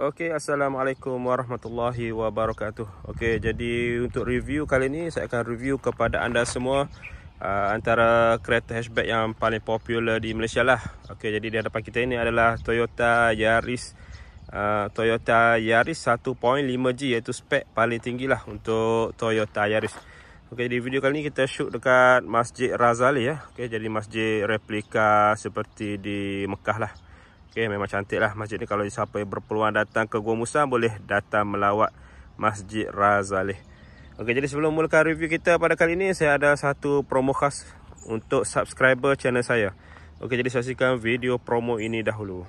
Okey, Assalamualaikum warahmatullahi wabarakatuh. Okey, jadi untuk review kali ini saya akan review kepada anda semua antara kereta hatchback yang paling popular di Malaysia lah. Okey, jadi di hadapan kita ini adalah Toyota Yaris 1.5G, iaitu spek paling tinggi lah untuk Toyota Yaris. Okey, di video kali ini kita shoot dekat Masjid Razali ya. Okey, jadi masjid replika seperti di Mekah lah. Okay, memang cantik lah masjid ni. Kalau siapa yang berpeluang datang ke Gua Musang, boleh datang melawat Masjid Razali. Okay, jadi sebelum mulakan review kita pada kali ini, saya ada satu promo khas untuk subscriber channel saya. Okay, jadi saksikan video promo ini dahulu.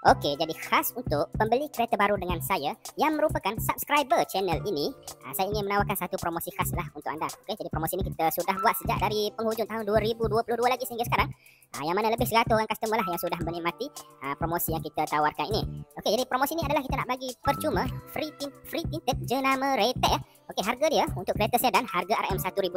Okey, jadi khas untuk pembeli kereta baru dengan saya yang merupakan subscriber channel ini, saya ingin menawarkan satu promosi khas lah untuk anda. Okey, jadi promosi ini kita sudah buat sejak dari penghujung tahun 2022 lagi sehingga sekarang. Yang mana lebih 100 orang customer lah yang sudah menikmati promosi yang kita tawarkan ini. Okey, jadi promosi ini adalah kita nak bagi percuma free tinted jenama retek ya. Okey, harga dia untuk kereta sedan harga RM1,000,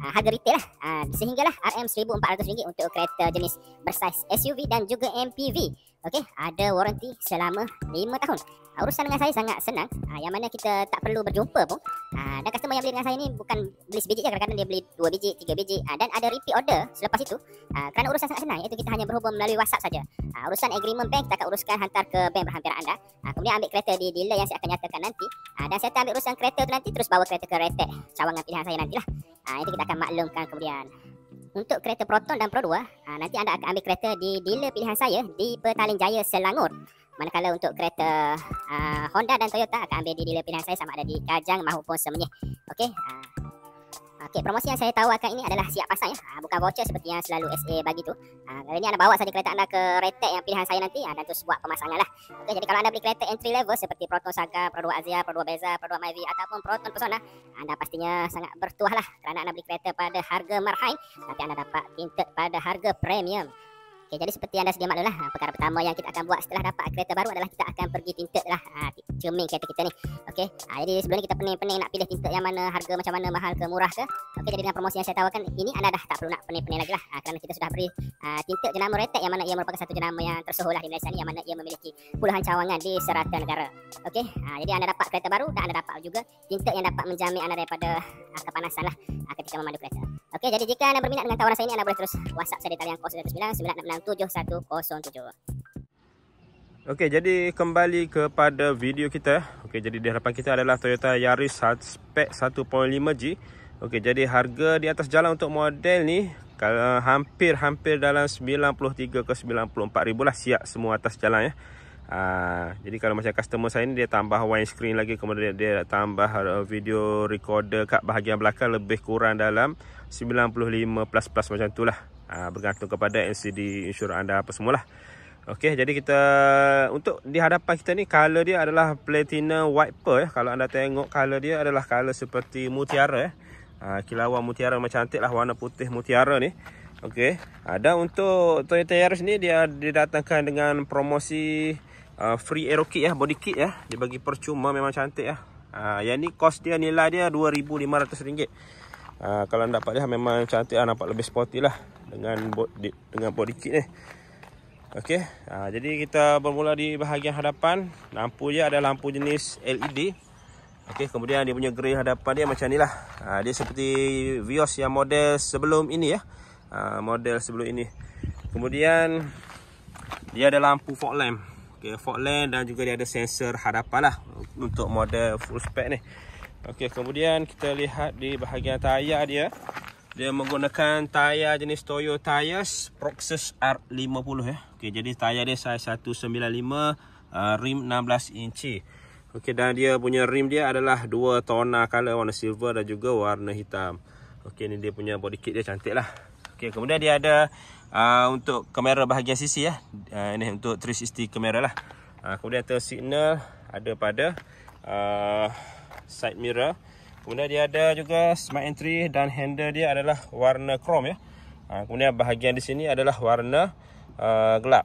harga retail lah, sehinggalah RM1,400 untuk kereta jenis bersaiz SUV dan juga MPV. Okey, ada waranti selama 5 tahun. Urusan dengan saya sangat senang, yang mana kita tak perlu berjumpa pun. Dan customer yang beli dengan saya ni bukan beli sebiji je, kadang-kadang dia beli 2 biji, 3 biji, dan ada repeat order selepas itu. Kerana urusan sangat senang, iaitu kita hanya berhubung melalui WhatsApp saja. Urusan agreement bank kita akan uruskan, hantar ke bank berhampiran anda. Kemudian ambil kereta di dealer yang saya akan nyatakan nanti. Dan saya akan ambil urusan kereta tu nanti, terus bawa kereta ke retek cawangan pilihan saya nantilah. Itu kita akan maklumkan kemudian. Untuk kereta Proton dan Pro 2, nanti anda akan ambil kereta di dealer pilihan saya di Petaling Jaya, Selangor. Manakala untuk kereta Honda dan Toyota akan ambil di dealer pilihan saya sama ada di Kajang maupun Semenyih. Okey. Okey, promosi yang saya tawarkan ini adalah siap pasang ya. Bukan voucher seperti yang selalu SA bagi tu. Kali ini anda bawa saja kereta anda ke retek yang pilihan saya nanti, dan terus buat pemasangan lah. Okey, jadi kalau anda beli kereta entry level seperti Proton Saga, Pro 2 Azia, Pro 2 Beza, Pro 2 Myvi ataupun Proton Persona, anda pastinya sangat bertuah lah kerana anda beli kereta pada harga marhain, tapi anda dapat tinted pada harga premium. Okay, jadi seperti anda sedia maklum lah, perkara pertama yang kita akan buat setelah dapat kereta baru adalah kita akan pergi tinted lah cermin kereta kita ni. Okey, jadi sebelum ni kita pening-pening nak pilih tinted yang mana, harga macam mana, mahal ke murah ke. Okey, jadi dengan promosi yang saya tawarkan ini, anda dah tak perlu nak pening-pening lagi lah, kerana kita sudah beri tinted jenama retek yang mana ia merupakan satu jenama yang tersohor lah di Malaysia ni, yang mana ia memiliki puluhan cawangan di serata negara. Okey, jadi anda dapat kereta baru dan anda dapat juga tinted yang dapat menjamin anda daripada kepanasan lah ketika memandu kereta. Okey, jadi jika anda berminat dengan tawaran saya ini, anda boleh terus WhatsApp saya di talian 0999667107. Okey, jadi kembali kepada video kita. Okey, jadi di hadapan kita adalah Toyota Yaris spek 1.5G. Okey, jadi harga di atas jalan untuk model ni hampir dalam 93 ke 94 ribu lah, siap semua atas jalan ya. Jadi kalau macam customer saya ni, dia tambah windscreen lagi, kemudian dia tambah video recorder kat bahagian belakang, lebih kurang dalam 95 plus macam tu lah, bergantung kepada LCD insurans anda apa semualah. Okey, jadi kita untuk di hadapan kita ni, color dia adalah platinum white pearl ya. Kalau anda tengok, color dia adalah color seperti mutiara ya. Kilauan mutiara, memang cantik lah warna putih mutiara ni. Okey, dan untuk Toyota Yaris ni dia didatangkan dengan promosi free aero kit ya, body kit ya, dia bagi percuma, memang cantik ya. Yang ni cost dia, nilai dia RM2,500. Kalau anda dapat dia memang cantik lah, nampak lebih sporty lah dengan body kit ni. Okey, jadi kita bermula di bahagian hadapan. Lampu dia ada lampu jenis LED. Okey, kemudian dia punya grill hadapan dia macam ni lah. Dia seperti Vios yang model sebelum ini ya. Model sebelum ini. Kemudian dia ada lampu fog lamp. Okey, fog lamp, dan juga dia ada sensor hadapan lah untuk model full spec ni. Okey, kemudian kita lihat di bahagian tayar dia. Dia menggunakan tayar jenis Toyota Yaris Proxus R50 ya. Okey, jadi tayar dia saiz 195, rim 16 inci. Okey, dan dia punya rim dia adalah 2 tona color, warna silver dan juga warna hitam. Okey, ni dia punya body kit dia, cantik lah. Okey, kemudian dia ada untuk kamera bahagian sisi ya. Ini untuk 360 kamera lah. Kemudian turn signal ada pada side mirror. Kemudian dia ada juga smart entry, dan handle dia adalah warna chrome ya. Kemudian bahagian di sini adalah warna gelap.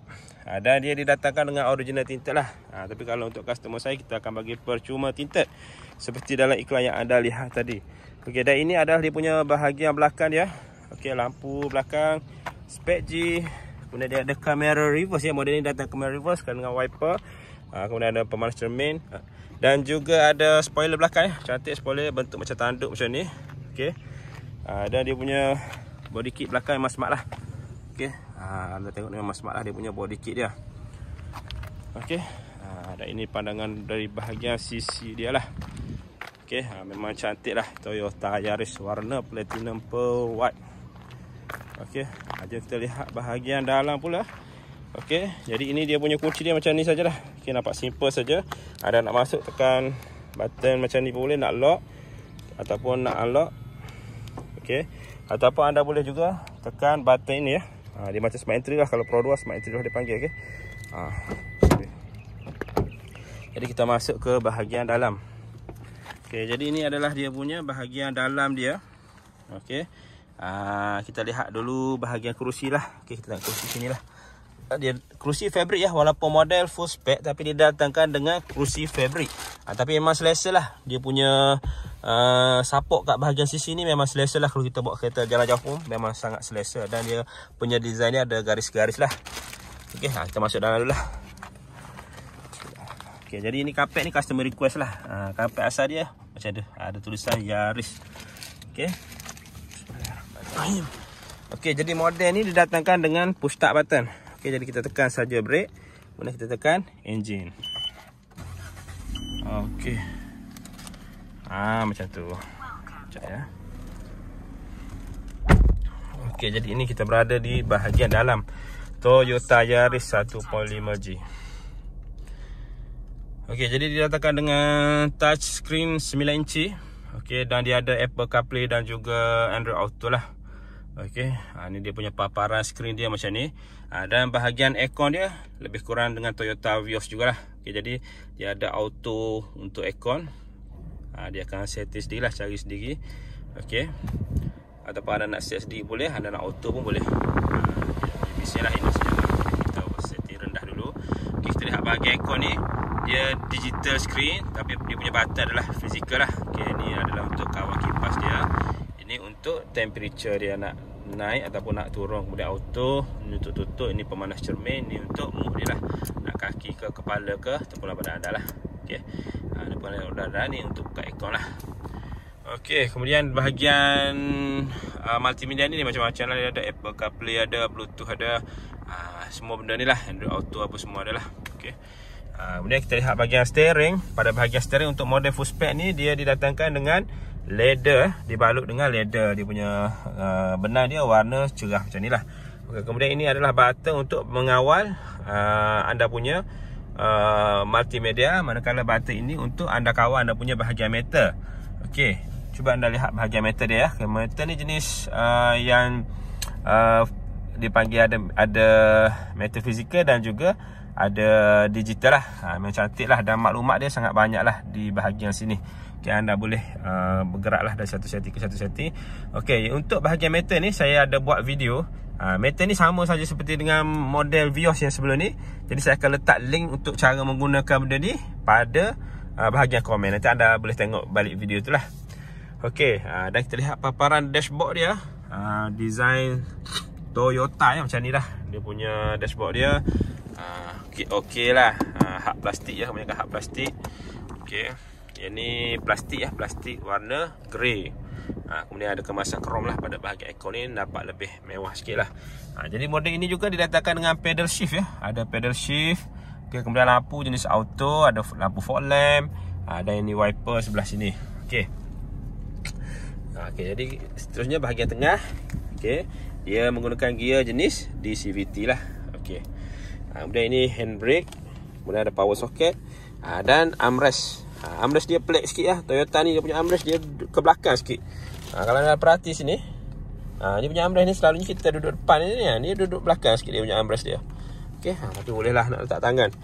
Dan dia didatangkan dengan original tinted lah. Tapi kalau untuk customer saya, kita akan bagi percuma tinted seperti dalam iklan yang anda lihat tadi. Okey, dan ini adalah dia punya bahagian belakang dia. Okey, lampu belakang spek G. Kemudian dia ada kamera reverse ya. Model ni datang kamera reverse dengan wiper. Kemudian ada pemanas cermin. Dan juga ada spoiler belakang ya. Cantik spoiler, bentuk macam tanduk macam ni. Okey. Dan dia punya body kit belakang memang smart lah. Okey. Anda tengok memang smart lah dia punya body kit dia. Okey. Dan ini pandangan dari bahagian sisi dia lah. Okey, memang cantik lah Toyota Yaris warna platinum pearl white. Okey, jom kita lihat bahagian dalam pula. Okey, jadi ini dia punya kunci dia macam ni sajalah. Okey, nampak simple saja. Ada nak masuk tekan button macam ni boleh, nak lock ataupun nak unlock. Okey, ataupun anda boleh juga tekan button ini ya. Dia macam smart entry lah, kalau Pro 2 smart entry lah dia panggil. Okey. Jadi kita masuk ke bahagian dalam. Okey, jadi ini adalah dia punya bahagian dalam dia. Okey. Kita lihat dulu bahagian kerusi lah. Okey, kita tengok kerusi sini lah. Dia kerusi fabric ya, walaupun model full spec tapi didatangkan dengan kerusi fabric. Tapi memang selesa lah. Dia punya support kat bahagian sisi ni memang selesa lah. Kalau kita bawa kereta jalan jauh pun memang sangat selesa. Dan dia punya design dia ada garis-garis lah. Okey, kita masuk dalam dulu lah. Okey, jadi ini karpet ni customer request lah. Karpet asal dia macam ada tulisan Yaris. Okey. Okey, jadi model ni didatangkan dengan push start button. Okey, jadi kita tekan saja brake, kemudian kita tekan engine. Okey. Macam tu. Sekejap ya. Okey, jadi ini kita berada di bahagian dalam Toyota Yaris 1.5G. Okey, jadi didatangkan dengan touch screen 9 inci. Okey, dan dia ada Apple CarPlay dan juga Android Auto lah. Okey, ni dia punya paparan skrin dia macam ni. Dan bahagian aircon dia lebih kurang dengan Toyota Vios jugalah. Okey, jadi dia ada auto untuk aircon. Dia akan setting sendiri lah, cari sendiri. Okey. Ataupun anda nak set sendiri boleh, anda nak auto pun boleh. Bismillah, ini saja. Kita setting rendah dulu. Okey, kita lihat bahagian aircon ni. Dia digital screen tapi dia punya button adalah fizikal lah. Okey, ni adalah untuk kawal kipas dia. Ini untuk temperature dia nak naik ataupun nak turun. Kemudian auto, ini untuk tutup, ini pemanas cermin, ini untuk move dia lah. Nak kaki ke kepala ke ataupun badan anda lah. Okey. Depan anda ni untuk buka aircon lah. Okey, kemudian bahagian multimedia ni macam-macam lah. Dia ada Apple CarPlay, ada Bluetooth, ada semua benda ni lah. Android Auto apa semua ada lah. Okey. Kemudian kita lihat bahagian steering. Pada bahagian steering untuk model full spec ni dia didatangkan dengan leather, dibalut dengan leather. Dia punya benang dia warna cerah macam ni lah. Okay, kemudian ini adalah button untuk mengawal anda punya multimedia. Manakala button ini untuk anda kawal anda punya bahagian metal. Okey, cuba anda lihat bahagian metal dia ya. Metal ni jenis yang dipanggil ada metal fizikal dan juga ada digital lah. Memang cantik lah. Dan maklumat dia sangat banyak lah di bahagian sini. Okay, anda boleh bergerak lah dari satu setting ke satu setting. Okay, untuk bahagian metal ni saya ada buat video. Metal ni sama saja seperti dengan model Vios yang sebelum ni. Jadi saya akan letak link untuk cara menggunakan benda ni pada bahagian komen. Nanti anda boleh tengok balik video tu lah. Okay, dan kita lihat paparan dashboard dia. Design Toyota ya, macam ni lah. Dia punya dashboard dia. Okey lah. Hak plastik ya, kebanyakan hak plastik. Okey. Ini plastik ya, plastik warna grey. Kemudian ada kemasan krom lah pada bahagian aircon ni, dapat lebih mewah sikit lah. Jadi model ini juga didatangkan dengan pedal shift ya. Ada pedal shift. Okey, kemudian lampu jenis auto, ada lampu fog lamp, dan ini wiper sebelah sini. Okey. Okey, jadi seterusnya bahagian tengah. Okey, dia menggunakan gear jenis DCVT lah. Okey. Kemudian ini handbrake. Kemudian ada power socket. Dan armrest. Armrest dia pelik sikit lah. Toyota ni dia punya armrest dia ke belakang sikit. Kalau anda perhati sini, dia punya armrest ni selalunya kita duduk depan ni. Dia duduk belakang sikit dia punya armrest dia. Okey, tapi bolehlah nak letak tangan.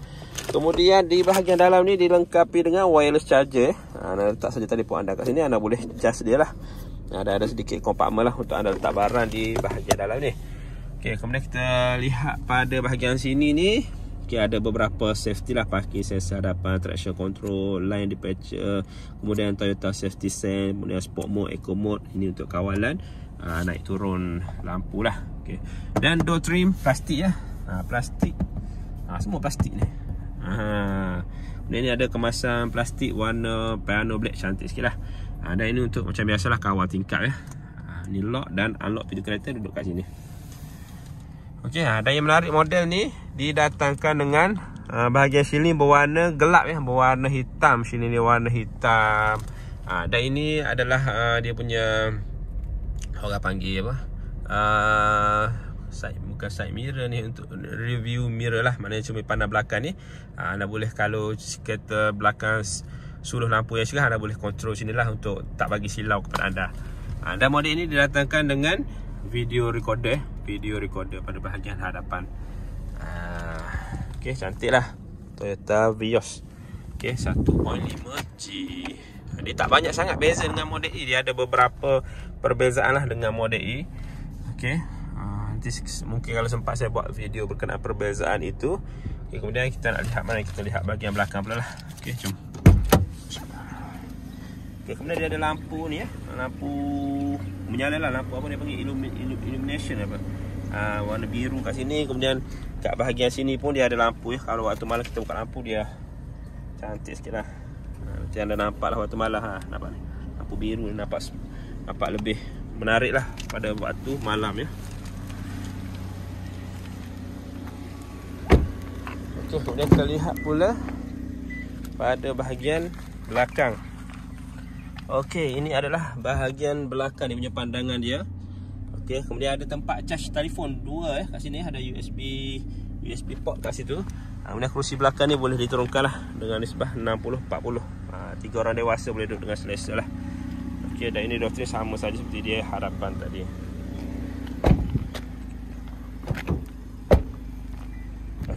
Kemudian di bahagian dalam ni dilengkapi dengan wireless charger. Anda letak saja telefon anda kat sini, anda boleh charge dia lah. Ada sedikit kompartmen lah untuk anda letak barang di bahagian dalam ni. Okey, kemudian kita lihat pada bahagian sini ni. Okay, ada beberapa safety lah, parking sensor hadapan, traction control, line dispatcher, kemudian Toyota safety sense, kemudian sport mode, eco mode. Ini untuk kawalan naik turun lampu lah. Okay. Dan door trim plastik ya. Plastik. Semua plastik ni. Kemudian ni ada kemasan plastik warna piano black, cantik sikit lah. Dan ini untuk macam biasalah kawal tingkap ya. Ni lock dan unlock pintu kereta duduk kat sini. Okey, dan yang menarik model ni didatangkan dengan bahagian sini berwarna gelap ya, berwarna hitam. Sini ni warna hitam. Dan ini adalah dia punya, orang panggil apa? Bukan side mirror ni, untuk review mirror lah. Maknanya cuma pandang belakang ni. Anda boleh, kalau kereta belakang suluh lampu yang cerah, anda boleh kontrol sini lah untuk tak bagi silau kepada anda. Dan model ini didatangkan dengan video recorder pada bahagian hadapan. Okey, cantik lah Toyota Vios. Okey, 1.5G. Dia tak banyak sangat beza dengan model E. Dia ada beberapa perbezaan lah dengan model E. Okey, nanti mungkin kalau sempat saya buat video berkenaan perbezaan itu. Okey, kemudian kita nak lihat mana, kita lihat bahagian belakang pula lah. Okey, jom. Okay, kemudian dia ada lampu ni ya. Lampu menyala lah, lampu apa dia panggil, illumination apa. Warna biru kat sini. Kemudian kat bahagian sini pun dia ada lampu ya. Kalau waktu malam kita buka lampu, dia cantik sikit lah. Macam anda nampak lah waktu malam nampak ni. Lampu biru ni nampak lebih menarik lah pada waktu malam ya. Okay, kemudian kita lihat pula pada bahagian belakang. Okey, ini adalah bahagian belakang dia punya pandangan dia. Okey, kemudian ada tempat charge telefon 2 kat sini, ada USB port kat situ. Kemudian kerusi belakang ni boleh diturunkan lah dengan nisbah 60-40. 3 orang dewasa boleh duduk dengan selesa lah. Okey, dan ini doktrin sama saja seperti dia hadapan tadi.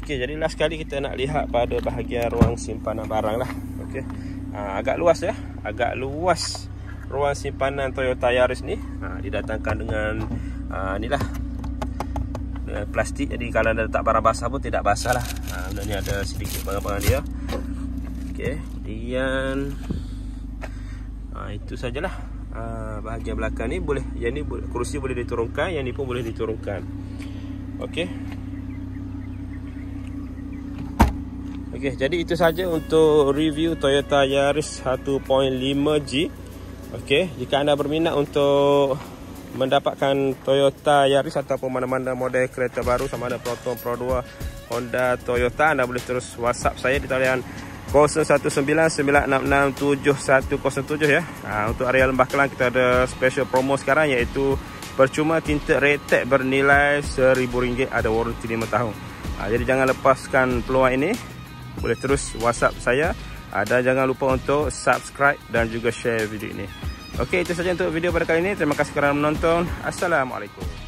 Okey, jadi last sekali kita nak lihat pada bahagian ruang simpanan barang lah. Okey. Agak luas ya, agak luas ruang simpanan Toyota Yaris ni. Didatangkan dengan inilah, dengan plastik. Jadi kalau anda letak barang basah pun tidak basah lah. Ni ada sedikit barang-barang dia. Okey, kemudian itu sajalah. Bahagian belakang ni boleh, yang ni kerusi boleh diturunkan, yang ni pun boleh diturunkan. Okey. Okey, jadi itu saja untuk review Toyota Yaris 1.5G. Okey, jika anda berminat untuk mendapatkan Toyota Yaris ataupun mana-mana model kereta baru sama ada Proton, Pro 2, Honda, Toyota, anda boleh terus WhatsApp saya di talian 0199667107 ya. Untuk area Lembah Kelang kita ada special promo sekarang, iaitu percuma tinted Raytag bernilai RM1000, ada warranty 5 tahun. Jadi jangan lepaskan peluang ini. Boleh terus WhatsApp saya. Dan jangan lupa untuk subscribe dan juga share video ini. Okey, itu saja untuk video pada kali ini. Terima kasih kerana menonton. Assalamualaikum.